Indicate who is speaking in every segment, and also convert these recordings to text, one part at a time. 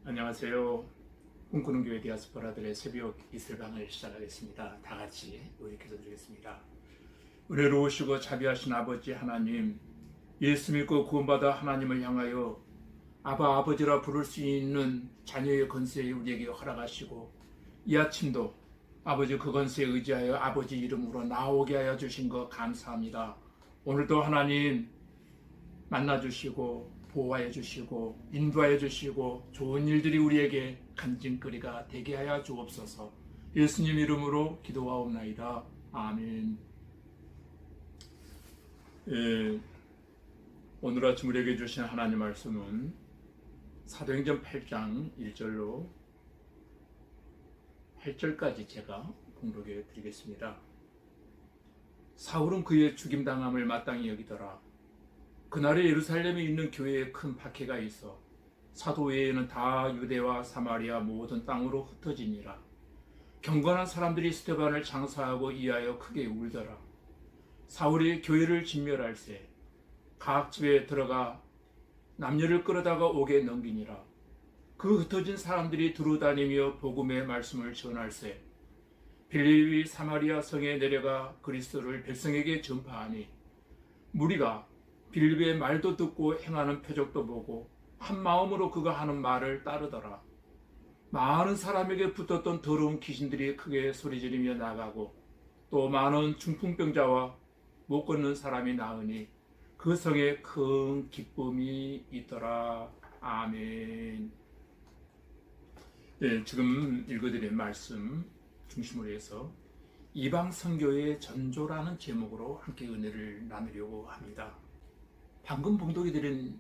Speaker 1: 안녕하세요. 꿈꾸는 교회 디아스포라들의 새벽 이슬방을 시작하겠습니다. 다 같이 우리 기도드리겠습니다. 은혜로우시고 자비하신 아버지 하나님, 예수 믿고 구원받아 하나님을 향하여 아버지라 부를 수 있는 자녀의 권세에 우리에게 허락하시고 이 아침도 아버지 그 권세에 의지하여 아버지 이름으로 나오게 하여 주신 것 감사합니다. 오늘도 하나님 만나주시고 보호하여 주시고 인도하여 주시고 좋은 일들이 우리에게 간증거리가 되게 하여 주옵소서. 예수님 이름으로 기도하옵나이다. 아멘. 오늘 아침 우리에게 주신 하나님 말씀은 사도행전 8장 1절로 8절까지 제가 봉독해 드리겠습니다. 사울은 그의 죽임당함을 마땅히 여기더라. 그날에 예루살렘에 있는 교회에 큰 박해가 있어 사도 외에는 다 유대와 사마리아 모든 땅으로 흩어지니라. 경건한 사람들이 스데반을 장사하고 이하여 크게 울더라. 사울이 교회를 진멸할세 각 집에 들어가 남녀를 끌어다가 옥에 넘기니라. 그 흩어진 사람들이 두루다니며 복음의 말씀을 전할세 빌립이 사마리아 성에 내려가 그리스도를 백성에게 전파하니 무리가 빌립의 말도 듣고 행하는 표적도 보고 한 마음으로 그가 하는 말을 따르더라. 많은 사람에게 붙었던 더러운 귀신들이 크게 소리지르며 나가고 또 많은 중풍병자와 못 걷는 사람이 나으니 그 성에 큰 기쁨이 있더라. 아멘. 지금 읽어드린 말씀 중심으로 해서 이방 선교의 전조라는 제목으로 함께 은혜를 나누려고 합니다. 방금 봉독해드린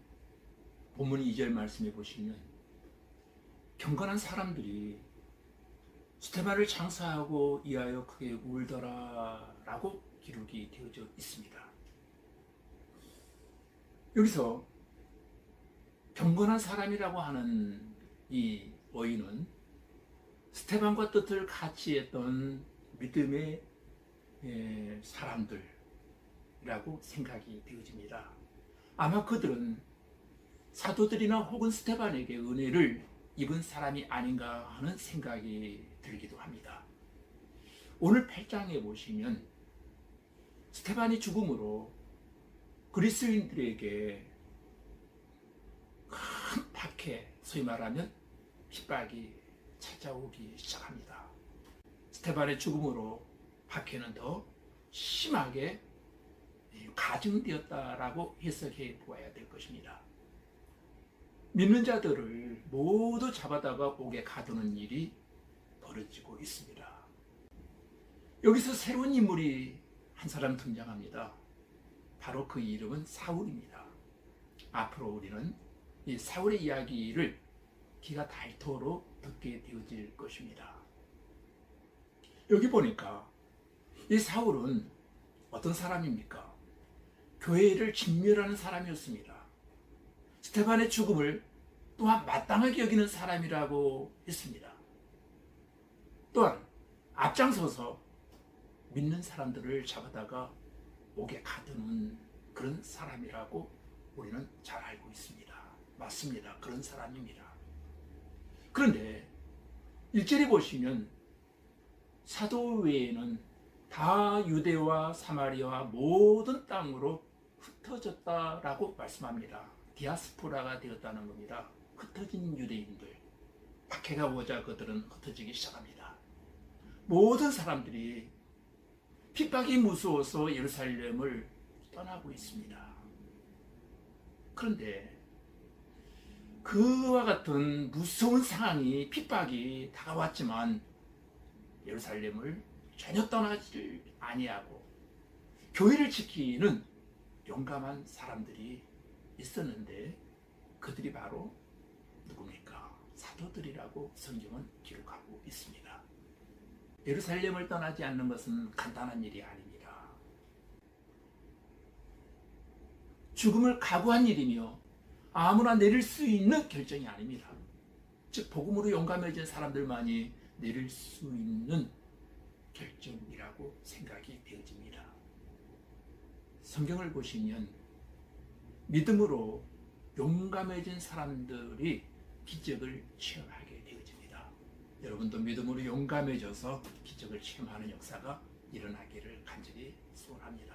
Speaker 1: 본문 2절 말씀해 보시면 경건한 사람들이 스데반을 장사하고 이하여 크게 울더라 라고 기록이 되어져 있습니다. 여기서 경건한 사람이라고 하는 이 어휘는 스데반과 뜻을 같이 했던 믿음의 사람들이라고 생각이 되어집니다. 아마 그들은 사도들이나 혹은 스데반에게 은혜를 입은 사람이 아닌가 하는 생각이 들기도 합니다. 오늘 8장에 보시면 스데반이 죽음으로 그리스도인들에게 큰 박해, 소위 말하면 핍박이 찾아오기 시작합니다. 스데반의 죽음으로 박해는 더 심하게 가증되었다라고 해석해 보아야 될 것입니다. 믿는 자들을 모두 잡아다가 옥에 가두는 일이 벌어지고 있습니다. 여기서 새로운 인물이 한 사람 등장합니다. 바로 그 이름은 사울입니다. 앞으로 우리는 이 사울의 이야기를 기가 닳도록 듣게 되어질 것입니다. 여기 보니까 이 사울은 어떤 사람입니까? 교회를 진멸하는 사람이었습니다. 스데반의 죽음을 또한 마땅하게 여기는 사람이라고 했습니다. 또한 앞장서서 믿는 사람들을 잡아다가 옥에 가두는 그런 사람이라고 우리는 잘 알고 있습니다. 맞습니다. 그런 사람입니다. 그런데 1절에 보시면 사도 외에는 다 유대와 사마리아와 모든 땅으로 흩어졌다라고 말씀합니다. 디아스포라가 되었다는 겁니다. 흩어진 유대인들, 박해가 오자 그들은 흩어지기 시작합니다. 모든 사람들이 핍박이 무서워서 예루살렘을 떠나고 있습니다. 그런데 그와 같은 무서운 상황이 핍박이 다가왔지만 예루살렘을 전혀 떠나지 아니하고 교회를 지키는 용감한 사람들이 있었는데 그들이 바로 누굽니까? 사도들이라고 성경은 기록하고 있습니다. 예루살렘을 떠나지 않는 것은 간단한 일이 아닙니다. 죽음을 각오한 일이며 아무나 내릴 수 있는 결정이 아닙니다. 즉 복음으로 용감해진 사람들만이 내릴 수 있는 결정이라고 생각이 되어집니다. 성경을 보시면 믿음으로 용감해진 사람들이 기적을 체험하게 되어집니다. 여러분도 믿음으로 용감해져서 기적을 체험하는 역사가 일어나기를 간절히 소원합니다.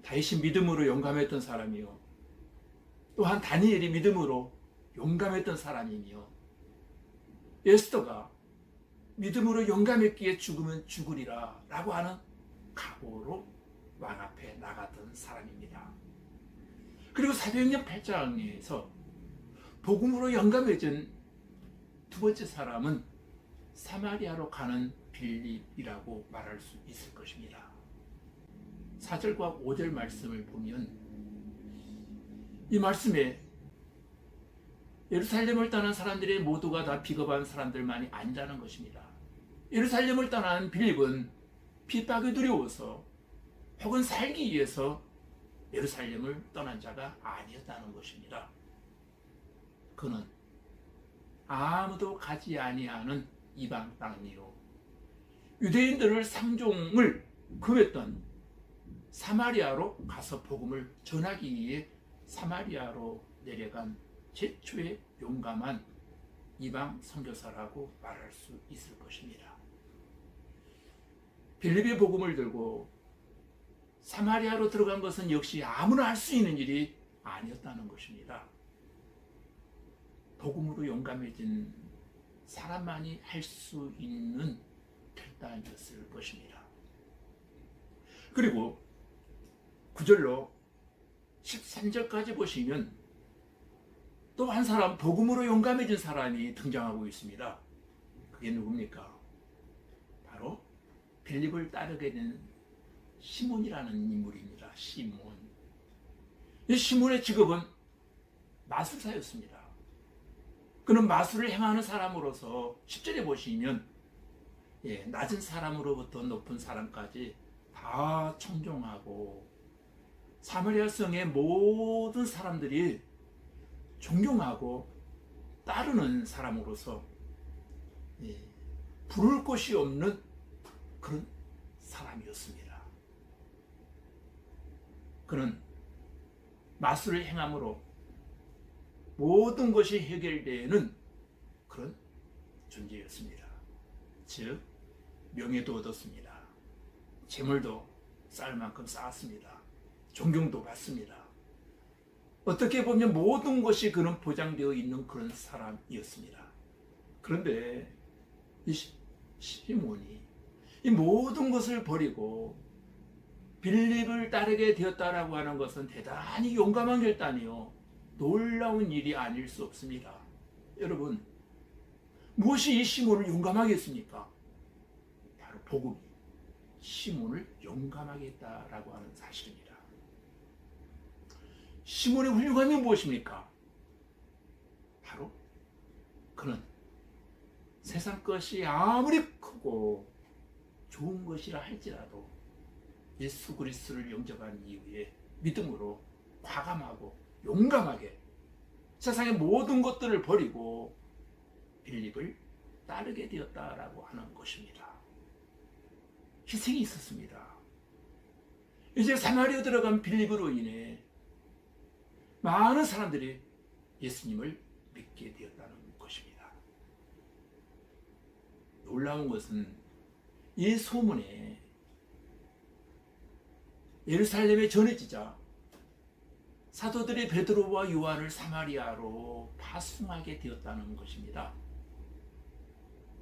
Speaker 1: 다윗이 믿음으로 용감했던 사람이요, 또한 다니엘이 믿음으로 용감했던 사람이며, 에스더가 믿음으로 용감했기에 죽으면 죽으리라 라고 하는 각오로 왕 앞에 나갔던 사람입니다. 그리고 사도행전 8장에서 복음으로 용감해진 두 번째 사람은 사마리아로 가는 빌립이라고 말할 수 있을 것입니다. 4절과 5절 말씀을 보면 이 말씀에 예루살렘을 떠난 사람들의 모두가 다 비겁한 사람들만이 아니라는 것입니다. 예루살렘을 떠난 빌립은 핍박이 두려워서 혹은 살기 위해서 예루살렘을 떠난 자가 아니었다는 것입니다. 그는 아무도 가지 아니하는 이방 땅이요, 유대인들을 상종을 금했던 사마리아로 가서 복음을 전하기 위해 사마리아로 내려간 최초의 용감한 이방 선교사라고 말할 수 있을 것입니다. 빌립의 복음을 들고 사마리아로 들어간 것은 역시 아무나 할 수 있는 일이 아니었다는 것입니다. 복음으로 용감해진 사람만이 할 수 있는 결단이었을 것입니다. 그리고 9절로 13절까지 보시면 또 한 사람, 복음으로 용감해진 사람이 등장하고 있습니다. 그게 누굽니까? 바로 빌립을 따르게 된 시몬이라는 인물입니다. 시몬. 이 시몬의 직업은 마술사였습니다. 그는 마술을 행하는 사람으로서 10절에 보시면 낮은 사람으로부터 높은 사람까지 다 청종하고 사마리아 성의 모든 사람들이 존경하고 따르는 사람으로서 부를 곳이 없는 그런 사람이었습니다. 그는 마술을 행함으로 모든 것이 해결되는 그런 존재였습니다. 즉 명예도 얻었습니다. 재물도 쌓을 만큼 쌓았습니다. 존경도 받습니다. 어떻게 보면 모든 것이 그는 보장되어 있는 그런 사람이었습니다. 그런데 이 시몬이 이 모든 것을 버리고 빌립을 따르게 되었다라고 하는 것은 대단히 용감한 결단이요, 놀라운 일이 아닐 수 없습니다. 여러분, 무엇이 이 시몬을 용감하게 했습니까? 바로 복음이 시몬을 용감하게 했다라고 하는 사실입니다. 시몬의 훌륭함이 무엇입니까? 바로 그는 세상 것이 아무리 크고 좋은 것이라 할지라도 예수 그리스도를 영접한 이후에 믿음으로 과감하고 용감하게 세상의 모든 것들을 버리고 빌립을 따르게 되었다라고 하는 것입니다. 희생이 있었습니다. 이제 사마리아 들어간 빌립으로 인해 많은 사람들이 예수님을 믿게 되었다는 것입니다. 놀라운 것은 이 소문에 예루살렘에 전해지자 사도들이 베드로와 요한을 사마리아로 파송하게 되었다는 것입니다.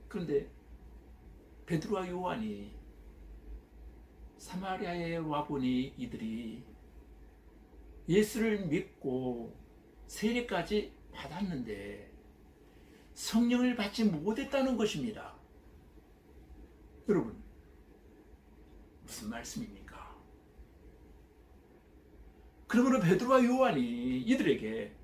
Speaker 1: 그런데 베드로와 요한이 사마리아에 와보니 이들이 예수를 믿고 세례까지 받았는데 성령을 받지 못했다는 것입니다. 여러분, 무슨 말씀입니까? 그러므로 베드로와 요한이 이들에게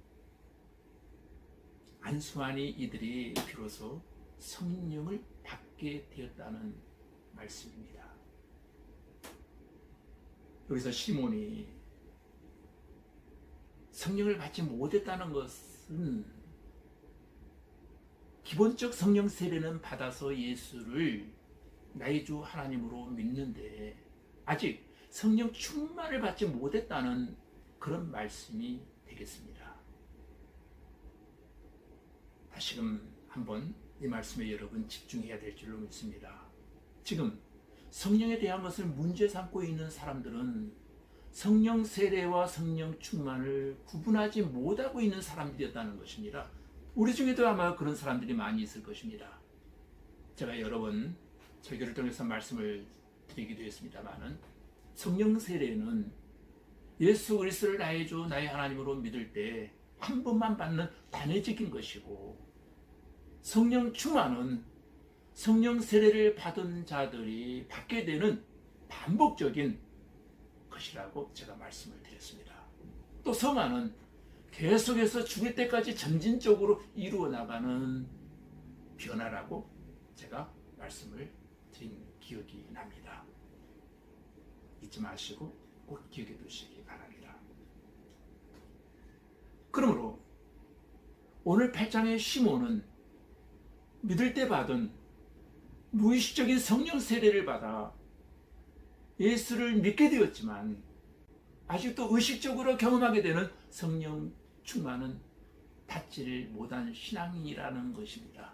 Speaker 1: 안수하니 이들이 비로소 성령을 받게 되었다는 말씀입니다. 여기서 시몬이 성령을 받지 못했다는 것은 기본적 성령 세례는 받아서 예수를 나의 주 하나님으로 믿는데 아직 성령 충만을 받지 못했다는 그런 말씀이 되겠습니다. 다시금 한번 이 말씀에 여러분 집중해야 될 줄로 믿습니다. 지금 성령에 대한 것을 문제 삼고 있는 사람들은 성령 세례와 성령 충만을 구분하지 못하고 있는 사람들이었다는 것입니다. 우리 중에도 아마 그런 사람들이 많이 있을 것입니다. 제가 여러 번 설교를 통해서 말씀을 드리기도 했습니다만은 성령 세례는 예수 그리스도를 나의 주 나의 하나님으로 믿을 때 한 번만 받는 단회적인 것이고, 성령 충만은 성령 세례를 받은 자들이 받게 되는 반복적인 것이라고 제가 말씀을 드렸습니다. 또 성화는 계속해서 죽을 때까지 점진적으로 이루어 나가는 변화라고 제가 말씀을 드린 기억이 납니다. 잊지 마시고 꼭 기억해 두시기 바랍니다. 그러므로 오늘 8장의 시몬은 믿을 때 받은 무의식적인 성령 세례를 받아 예수를 믿게 되었지만 아직도 의식적으로 경험하게 되는 성령 충만은 받지를 못한 신앙인이라는 것입니다.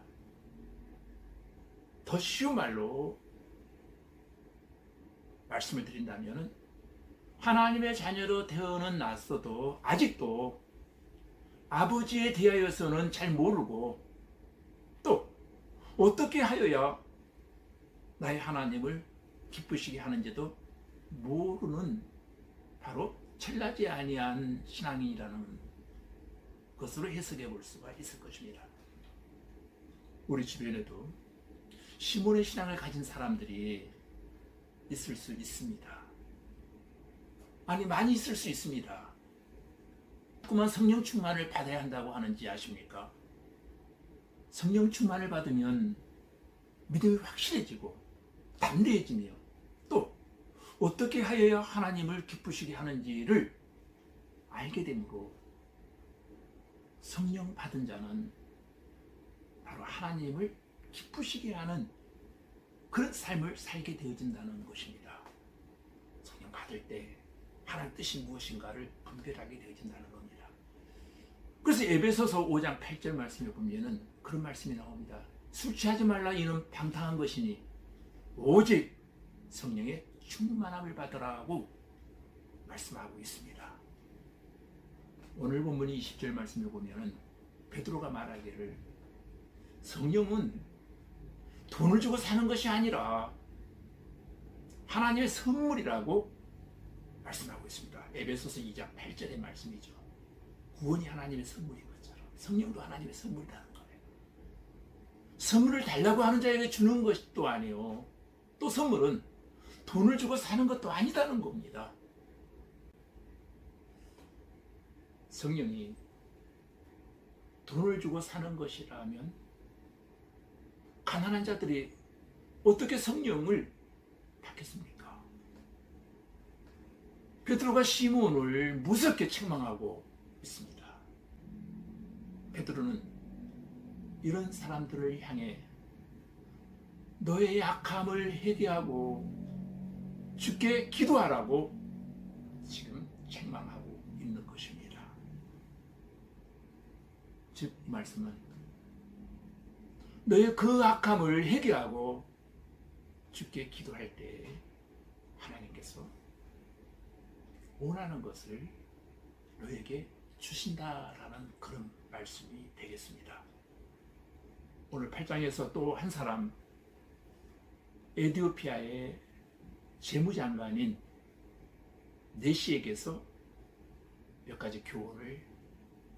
Speaker 1: 더 쉬운 말로 말씀을 드린다면 하나님의 자녀로 태어났어도 아직도 아버지에 대하여서는 잘 모르고, 또 어떻게 하여야 나의 하나님을 기쁘시게 하는지도 모르는 바로 철나지 아니한 신앙인이라는 것으로 해석해 볼 수가 있을 것입니다. 우리 주변에도 시몬의 신앙을 가진 사람들이 있을 수 있습니다. 아니, 많이 있을 수 있습니다. 자꾸만 성령 충만을 받아야 한다고 하는지 아십니까? 성령 충만을 받으면 믿음이 확실해지고 담대해지며, 또 어떻게 하여야 하나님을 기쁘시게 하는지를 알게 되므로 성령 받은 자는 바로 하나님을 기쁘시게 하는 그런 삶을 살게 되어진다는 것입니다. 성령 받을 때 하나님 뜻이 무엇인가를 분별하게 되어진다는 겁니다. 그래서 에베소서 5장 8절 말씀에 보면은 그런 말씀이 나옵니다. 술 취하지 말라, 이는 방탕한 것이니 오직 성령의 충만함을 받으라고 말씀하고 있습니다. 오늘 본문 20절 말씀에 보면은 베드로가 말하기를 성령은 돈을 주고 사는 것이 아니라 하나님의 선물이라고 말씀하고 있습니다. 에베소서 2장 8절의 말씀이죠. 구원이 하나님의 선물인 것처럼 성령도 하나님의 선물이라는 거예요. 선물을 달라고 하는 자에게 주는 것도 아니에요. 또 선물은 돈을 주고 사는 것도 아니다는 겁니다. 성령이 돈을 주고 사는 것이라면 가난한 자들이 어떻게 성령을 받겠습니까? 베드로가 시몬을 무섭게 책망하고 있습니다. 베드로는 이런 사람들을 향해 너의 약함을 회개하고 주께 기도하라고 지금 책망하고 있는 것입니다. 즉, 이 말씀은 너의 그 악함을 회개하고 주께 기도할 때 하나님께서 원하는 것을 너에게 주신다라는 그런 말씀이 되겠습니다. 오늘 8장에서 또 한 사람, 에티오피아의 재무장관인 네시에게서 몇 가지 교훈을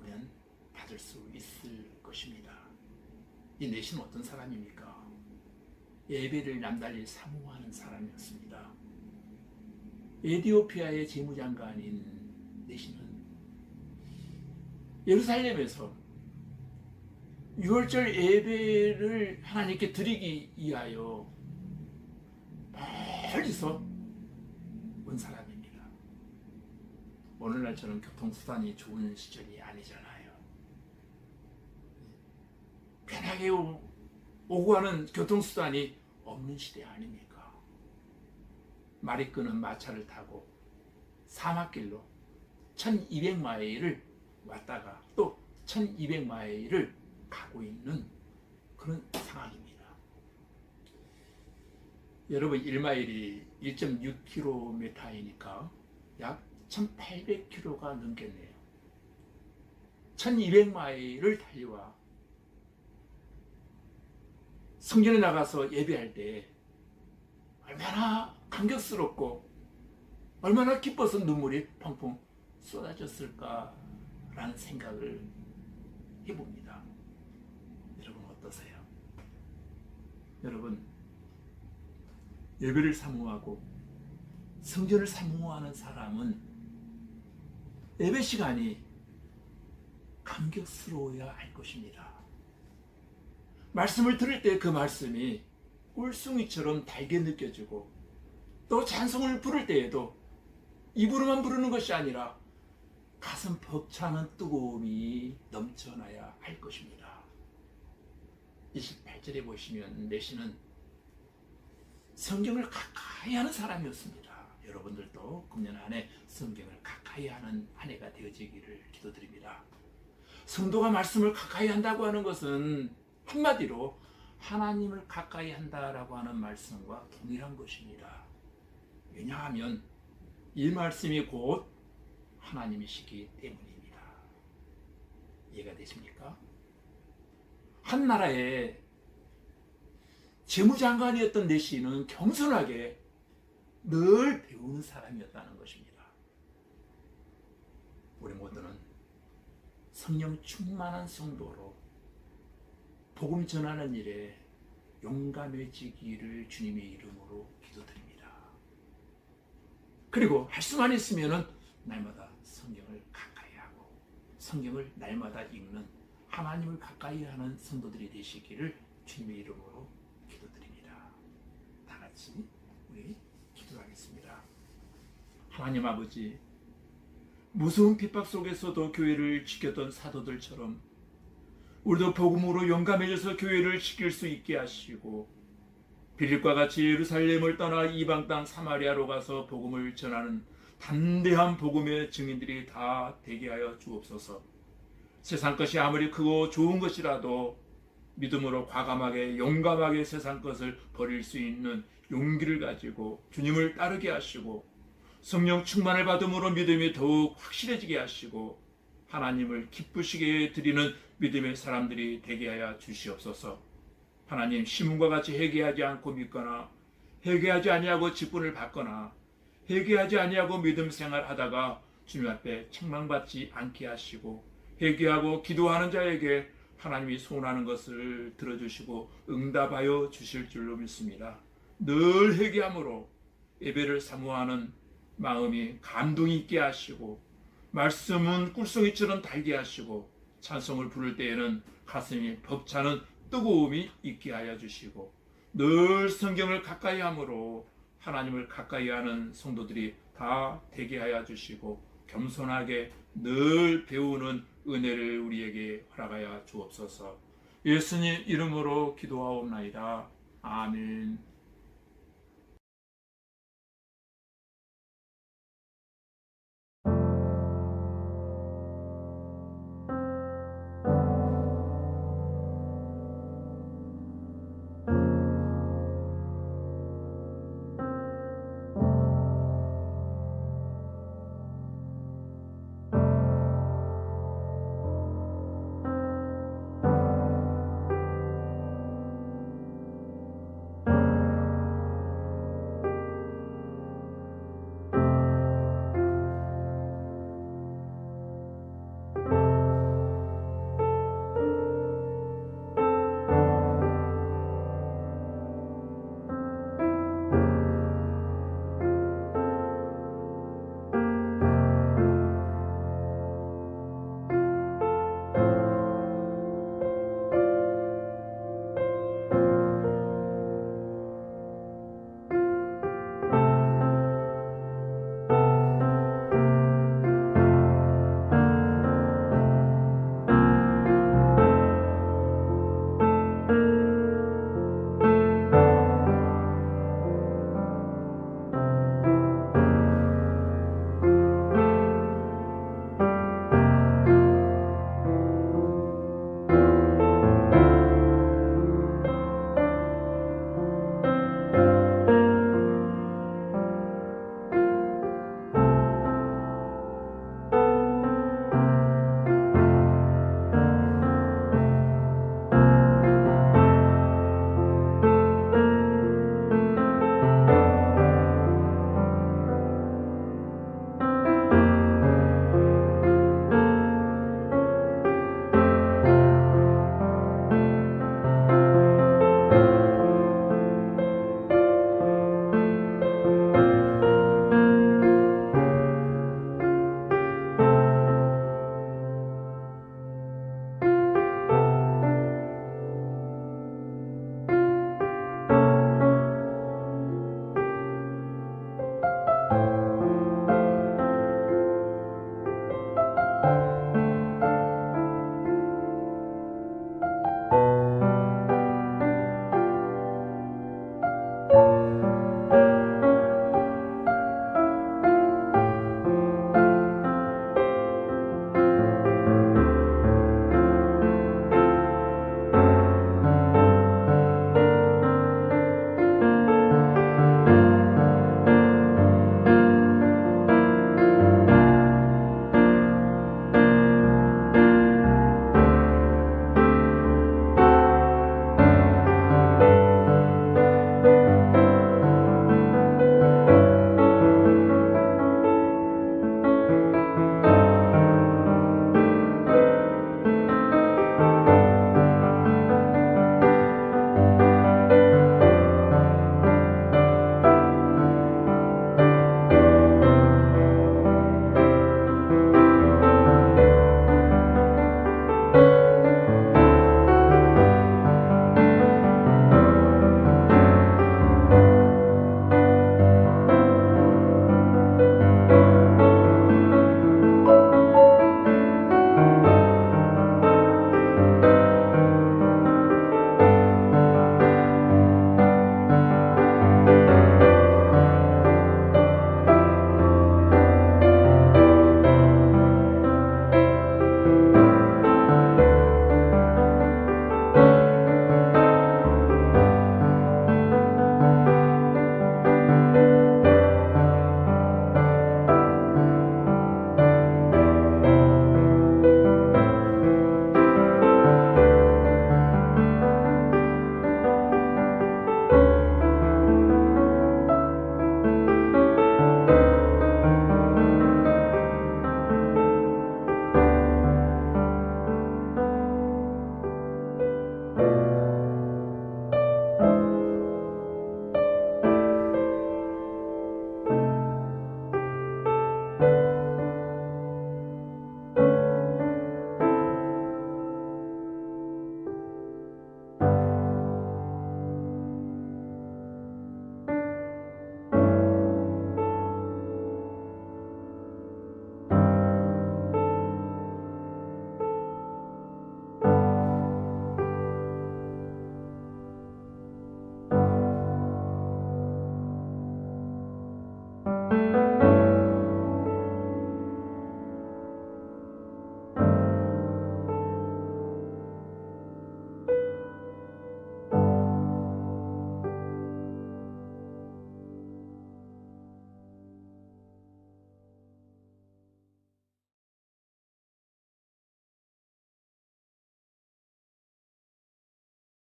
Speaker 1: 우리는 받을 수 있을 것입니다. 이 네시는 어떤 사람입니까? 예배를 남달리 사모하는 사람이었습니다. 에티오피아의 재무장관인 네시는 예루살렘에서 유월절 예배를 하나님께 드리기 위하여 멀리서 온 사람입니다. 오늘날처럼 교통수단이 좋은 시절이 아니잖아요. 편하게 오고 가는 교통수단이 없는 시대 아닙니까? 말이 끄는 마차를 타고 사막길로 1200마일을 왔다가 또 1200마일을 가고 있는 그런 상황입니다. 여러분 1마일이 1.6km이니까 약 1800km가 넘겠네요. 1200마일을 달려와 성전에 나가서 예배할 때 얼마나 감격스럽고 얼마나 기뻐서 눈물이 펑펑 쏟아졌을까라는 생각을 해봅니다. 여러분 어떠세요? 여러분 예배를 사모하고 성전을 사모하는 사람은 예배 시간이 감격스러워야 할 것입니다. 말씀을 들을 때 그 말씀이 꿀송이처럼 달게 느껴지고 또 찬송을 부를 때에도 입으로만 부르는 것이 아니라 가슴 벅차는 뜨거움이 넘쳐나야 할 것입니다. 28절에 보시면 내시는 성경을 가까이 하는 사람이었습니다. 여러분들도 금년 한 해 성경을 가까이 하는 한 해가 되어지기를 기도드립니다. 성도가 말씀을 가까이 한다고 하는 것은 한마디로 하나님을 가까이 한다라고 하는 말씀과 동일한 것입니다. 왜냐하면 이 말씀이 곧 하나님이시기 때문입니다. 이해가 되십니까? 한 나라의 재무장관이었던 내시는 겸손하게 늘 배우는 사람이었다는 것입니다. 우리 모두는 성령 충만한 성도로 복음 전하는 일에 용감해지기를 주님의 이름으로 기도드립니다. 그리고 할 수만 있으면 날마다 성경을 가까이 하고 성경을 날마다 읽는 하나님을 가까이 하는 성도들이 되시기를 주님의 이름으로 기도드립니다. 다 같이 우리 기도하겠습니다. 하나님 아버지, 무서운 핍박 속에서도 교회를 지켰던 사도들처럼 우리도 복음으로 용감해져서 교회를 지킬 수 있게 하시고 빌립과 같이 예루살렘을 떠나 이방 땅 사마리아로 가서 복음을 전하는 담대한 복음의 증인들이 다 되게 하여 주옵소서. 세상 것이 아무리 크고 좋은 것이라도 믿음으로 과감하게 용감하게 세상 것을 버릴 수 있는 용기를 가지고 주님을 따르게 하시고 성령 충만을 받음으로 믿음이 더욱 확실해지게 하시고 하나님을 기쁘시게 드리는 믿음의 사람들이 되게 하여 주시옵소서. 하나님, 시몬과 같이 회개하지 않고 믿거나 회개하지 아니하고 직분을 받거나 회개하지 아니하고 믿음 생활하다가 주님 앞에 책망받지 않게 하시고 회개하고 기도하는 자에게 하나님이 소원하는 것을 들어주시고 응답하여 주실 줄로 믿습니다. 늘 회개함으로 예배를 사모하는 마음이 감동이 있게 하시고 말씀은 꿀송이처럼 달게 하시고 찬송을 부를 때에는 가슴이 벅차는 뜨거움이 있게 하여 주시고 늘 성경을 가까이 함으로 하나님을 가까이 하는 성도들이 다 되게 하여 주시고 겸손하게 늘 배우는 은혜를 우리에게 허락하여 주옵소서. 예수님 이름으로 기도하옵나이다. 아멘.